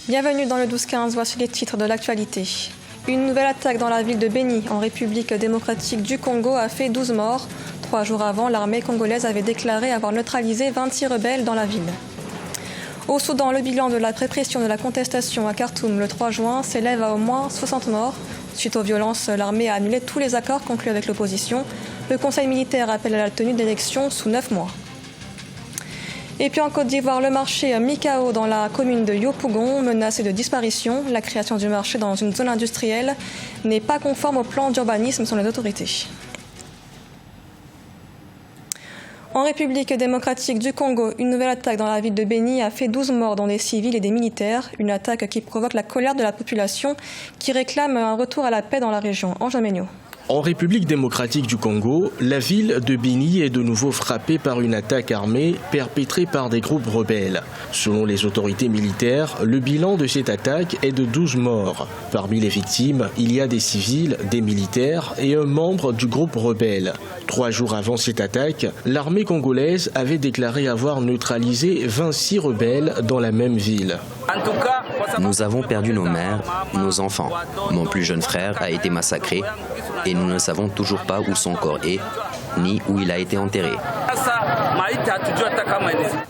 Bienvenue dans le 12-15, voici les titres de l'actualité. Une nouvelle attaque dans la ville de Béni, en République démocratique du Congo, a fait 12 morts. 3 jours avant, l'armée congolaise avait déclaré avoir neutralisé 26 rebelles dans la ville. Au Soudan, le bilan de la répression de la contestation à Khartoum le 3 juin s'élève à au moins 60 morts. Suite aux violences, l'armée a annulé tous les accords conclus avec l'opposition. Le Conseil militaire appelle à la tenue d'élections sous 9 mois. Et puis en Côte d'Ivoire, le marché Mikao dans la commune de Yopougon, menacé de disparition. La création du marché dans une zone industrielle n'est pas conforme au plan d'urbanisme selon les autorités. En République démocratique du Congo, une nouvelle attaque dans la ville de Béni a fait 12 morts, dont des civils et des militaires. Une attaque qui provoque la colère de la population qui réclame un retour à la paix dans la région. Ange Méniot. En République démocratique du Congo, la ville de Béni est de nouveau frappée par une attaque armée perpétrée par des groupes rebelles. Selon les autorités militaires, le bilan de cette attaque est de 12 morts. Parmi les victimes, il y a des civils, des militaires et un membre du groupe rebelle. 3 jours avant cette attaque, l'armée congolaise avait déclaré avoir neutralisé 26 rebelles dans la même ville. Nous avons perdu nos mères, nos enfants. Mon plus jeune frère a été massacré et nous ne savons toujours pas où son corps est, ni où il a été enterré.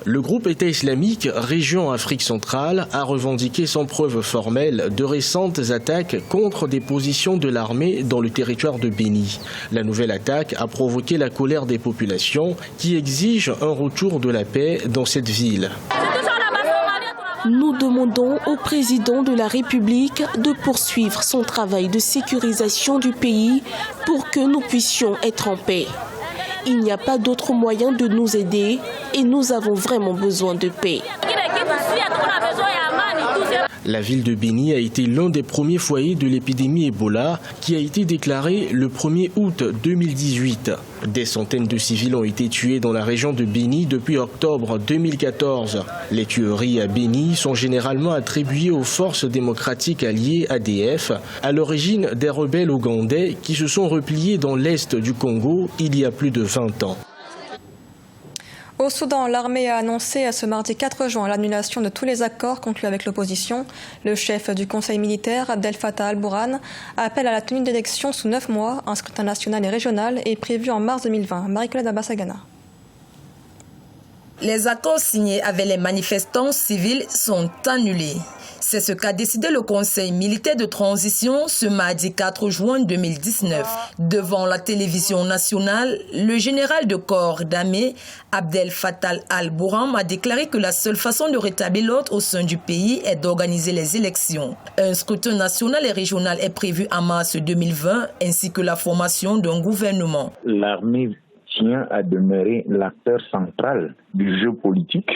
Le groupe État islamique, région Afrique centrale, a revendiqué sans preuve formelle de récentes attaques contre des positions de l'armée dans le territoire de Béni. La nouvelle attaque a provoqué la colère des populations qui exigent un retour de la paix dans cette ville. Nous demandons au président de la République de poursuivre son travail de sécurisation du pays pour que nous puissions être en paix. Il n'y a pas d'autre moyen de nous aider et nous avons vraiment besoin de paix. La ville de Béni a été l'un des premiers foyers de l'épidémie Ebola qui a été déclarée le 1er août 2018. Des centaines de civils ont été tués dans la région de Béni depuis octobre 2014. Les tueries à Béni sont généralement attribuées aux forces démocratiques alliées ADF, à l'origine des rebelles ougandais qui se sont repliés dans l'est du Congo il y a plus de 20 ans. Au Soudan, l'armée a annoncé ce mardi 4 juin l'annulation de tous les accords conclus avec l'opposition. Le chef du Conseil militaire, Abdel Fattah al-Burhan, appelle à la tenue d'élections sous 9 mois. Un scrutin national et régional est prévu en mars 2020. Marie-Claude Abassagana. Les accords signés avec les manifestants civils sont annulés. C'est ce qu'a décidé le Conseil militaire de transition ce mardi 4 juin 2019. Devant la télévision nationale, le général de corps d'armée, Abdel Fattah al-Burhan, a déclaré que la seule façon de rétablir l'ordre au sein du pays est d'organiser les élections. Un scrutin national et régional est prévu en mars 2020, ainsi que la formation d'un gouvernement. L'armée tient à demeurer l'acteur central du jeu politique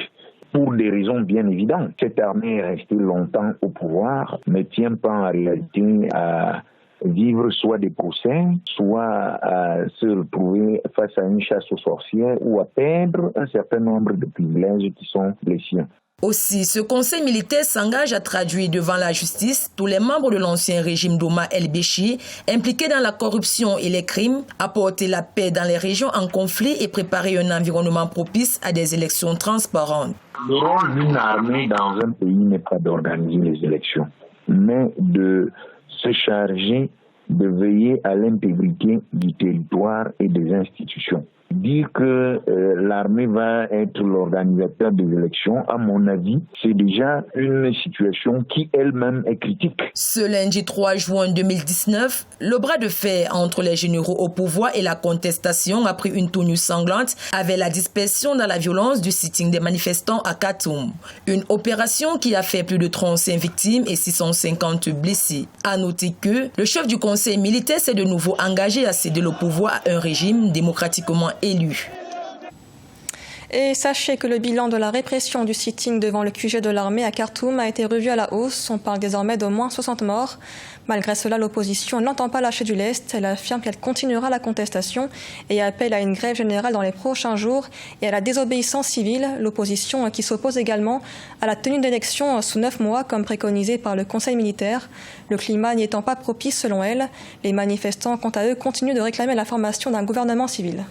pour des raisons bien évidentes. Cette armée est restée longtemps au pouvoir, ne tient pas en réalité à vivre soit des procès, soit à se retrouver face à une chasse aux sorcières ou à perdre un certain nombre de privilèges qui sont les siens. Aussi, ce conseil militaire s'engage à traduire devant la justice tous les membres de l'ancien régime d'Omar el-Béchir impliqués dans la corruption et les crimes, apporter la paix dans les régions en conflit et préparer un environnement propice à des élections transparentes. Le rôle d'une armée dans un pays n'est pas d'organiser les élections, mais de se charger de veiller à l'intégrité du territoire et des institutions. Dire que l'armée va être l'organisateur des élections, à mon avis, c'est déjà une situation qui elle-même est critique. Ce lundi 3 juin 2019, le bras de fer entre les généraux au pouvoir et la contestation a pris une tournure sanglante avec la dispersion dans la violence du sitting des manifestants à Khartoum. Une opération qui a fait plus de 35 victimes et 650 blessés. À noter que le chef du conseil militaire s'est de nouveau engagé à céder le pouvoir à un régime démocratiquement élu. Et sachez que le bilan de la répression du sitting devant le QG de l'armée à Khartoum a été revu à la hausse. On parle désormais d'au moins 60 morts. Malgré cela, l'opposition n'entend pas lâcher du lest. Elle affirme qu'elle continuera la contestation et appelle à une grève générale dans les prochains jours et à la désobéissance civile. L'opposition qui s'oppose également à la tenue d'élections sous 9 mois comme préconisé par le Conseil militaire. Le climat n'y étant pas propice selon elle, les manifestants, quant à eux, continuent de réclamer la formation d'un gouvernement civil.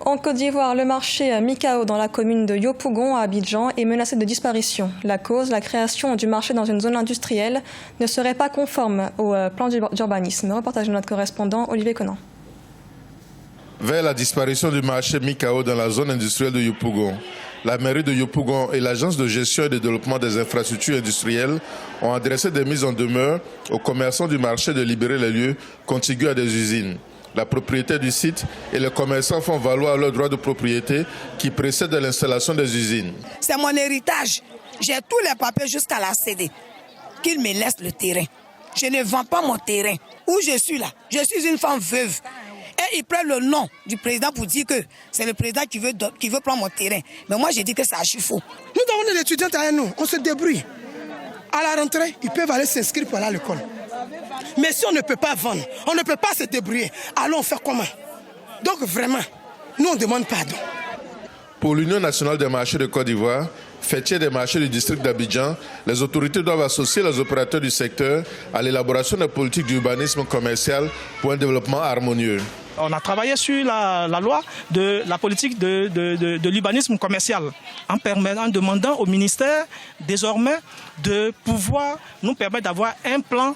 En Côte d'Ivoire, le marché Mikao dans la commune de Yopougon à Abidjan est menacé de disparition. La cause, la création du marché dans une zone industrielle ne serait pas conforme au plan d'urbanisme. Reportage de notre correspondant Olivier Conan. Vers la disparition du marché Mikao dans la zone industrielle de Yopougon, la mairie de Yopougon et l'agence de gestion et de développement des infrastructures industrielles ont adressé des mises en demeure aux commerçants du marché de libérer les lieux contigus à des usines. La propriété du site et les commerçants font valoir leurs droits de propriété qui précèdent l'installation des usines. C'est mon héritage. J'ai tous les papiers jusqu'à la CD. Qu'ils me laissent le terrain. Je ne vends pas mon terrain. Où je suis là, je suis une femme veuve. Et ils prennent le nom du président pour dire que c'est le président qui veut prendre mon terrain. Mais moi, j'ai dit que c'est archi faux. Nous avons des étudiants avec nous, on se débrouille. À la rentrée, ils peuvent aller s'inscrire pour aller à l'école. Mais si on ne peut pas vendre, on ne peut pas se débrouiller, allons faire comment? Donc vraiment, nous on demande pardon. Pour l'Union nationale des marchés de Côte d'Ivoire, fêtière des marchés du district d'Abidjan, les autorités doivent associer les opérateurs du secteur à l'élaboration des politiques d'urbanisme commercial pour un développement harmonieux. On a travaillé sur la loi de la politique de l'urbanisme commercial en demandant au ministère désormais de pouvoir nous permettre d'avoir un plan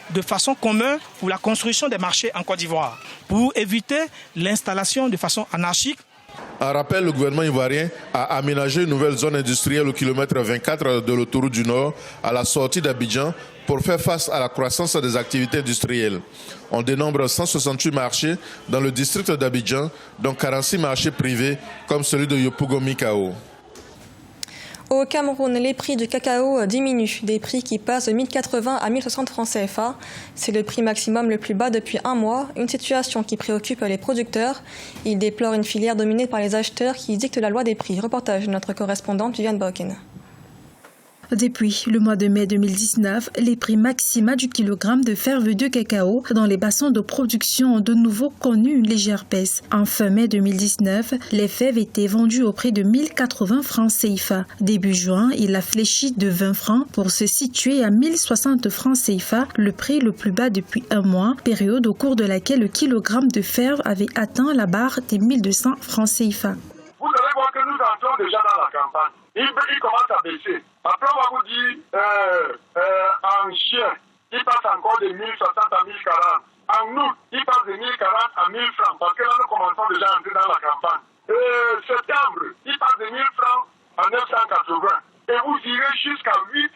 de façon commune pour la construction des marchés en Côte d'Ivoire, pour éviter l'installation de façon anarchique. En rappel, le gouvernement ivoirien a aménagé une nouvelle zone industrielle au kilomètre 24 de l'autoroute du Nord à la sortie d'Abidjan pour faire face à la croissance des activités industrielles. On dénombre 168 marchés dans le district d'Abidjan, dont 46 marchés privés comme celui de Yopougon Mikao. Au Cameroun, les prix du cacao diminuent, des prix qui passent de 1080 à 1060 francs CFA. C'est le prix maximum le plus bas depuis un mois, une situation qui préoccupe les producteurs. Ils déplorent une filière dominée par les acheteurs qui dictent la loi des prix. Reportage de notre correspondante Viviane Bauken. Depuis le mois de mai 2019, les prix maxima du kilogramme de fève de cacao dans les bassins de production ont de nouveau connu une légère baisse. En fin mai 2019, les fèves étaient vendues au prix de 1080 francs CFA. Début juin, il a fléchi de 20 francs pour se situer à 1060 francs CFA, le prix le plus bas depuis un mois, période au cours de laquelle le kilogramme de fève avait atteint la barre des 1200 francs CFA. Vous allez voir que nous entrons déjà dans la campagne. Il commence à baisser. Après, on va vous dire, en chien, il passe encore de 1060 à 1040. En août, il passe de 1040 à 1000 francs, parce que là, nous commençons déjà à entrer dans la campagne. Septembre, il passe de 1000 francs à 980. Et vous irez jusqu'à 800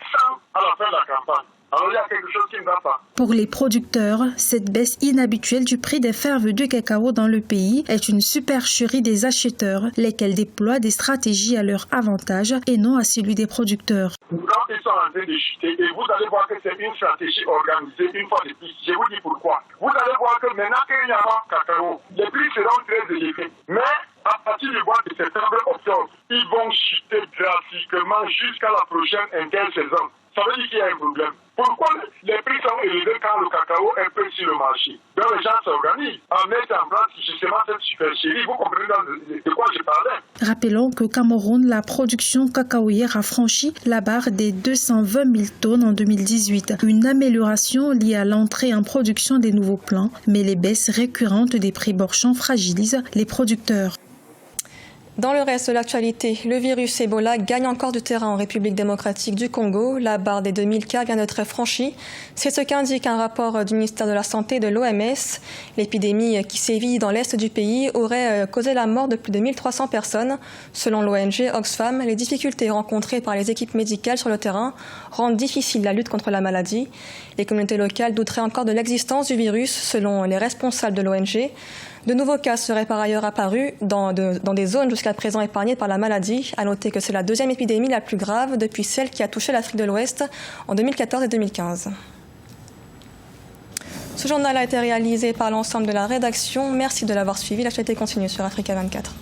à la fin de la campagne. Alors, il y a quelque chose qui ne va pas. Pour les producteurs, cette baisse inhabituelle du prix des fèves de cacao dans le pays est une supercherie des acheteurs, lesquels déploient des stratégies à leur avantage et non à celui des producteurs. Quand ils sont en train de chuter, et vous allez voir que c'est une stratégie organisée une fois de plus. Je vous dis pourquoi. Vous allez voir que maintenant qu'il y a un cacao, les prix seront très élevés. Mais à partir du mois de septembre-octobre, ils vont chuter drastiquement jusqu'à la prochaine intersaison. Ça veut dire qu'il y a un problème. Pourquoi les prix sont élevés quand le cacao est peu sur le marché? Donc les gens s'organisent en mettant en place justement cette supercherie. Vous comprenez de quoi je parlais? Rappelons qu'au Cameroun, la production cacaoyère a franchi la barre des 220 000 tonnes en 2018. Une amélioration liée à l'entrée en production des nouveaux plants, mais les baisses récurrentes des prix borchons fragilisent les producteurs. Dans le reste de l'actualité, le virus Ebola gagne encore du terrain en République démocratique du Congo. La barre des 2000 cas vient d'être franchie. C'est ce qu'indique un rapport du ministère de la Santé et de l'OMS. L'épidémie qui sévit dans l'est du pays aurait causé la mort de plus de 1300 personnes. Selon l'ONG Oxfam, les difficultés rencontrées par les équipes médicales sur le terrain rendent difficile la lutte contre la maladie. Les communautés locales douteraient encore de l'existence du virus, selon les responsables de l'ONG. De nouveaux cas seraient par ailleurs apparus dans des zones jusqu'à présent épargnées par la maladie. À noter que c'est la deuxième épidémie la plus grave depuis celle qui a touché l'Afrique de l'Ouest en 2014 et 2015. Ce journal a été réalisé par l'ensemble de la rédaction. Merci de l'avoir suivi. L'actualité continue sur Africa 24.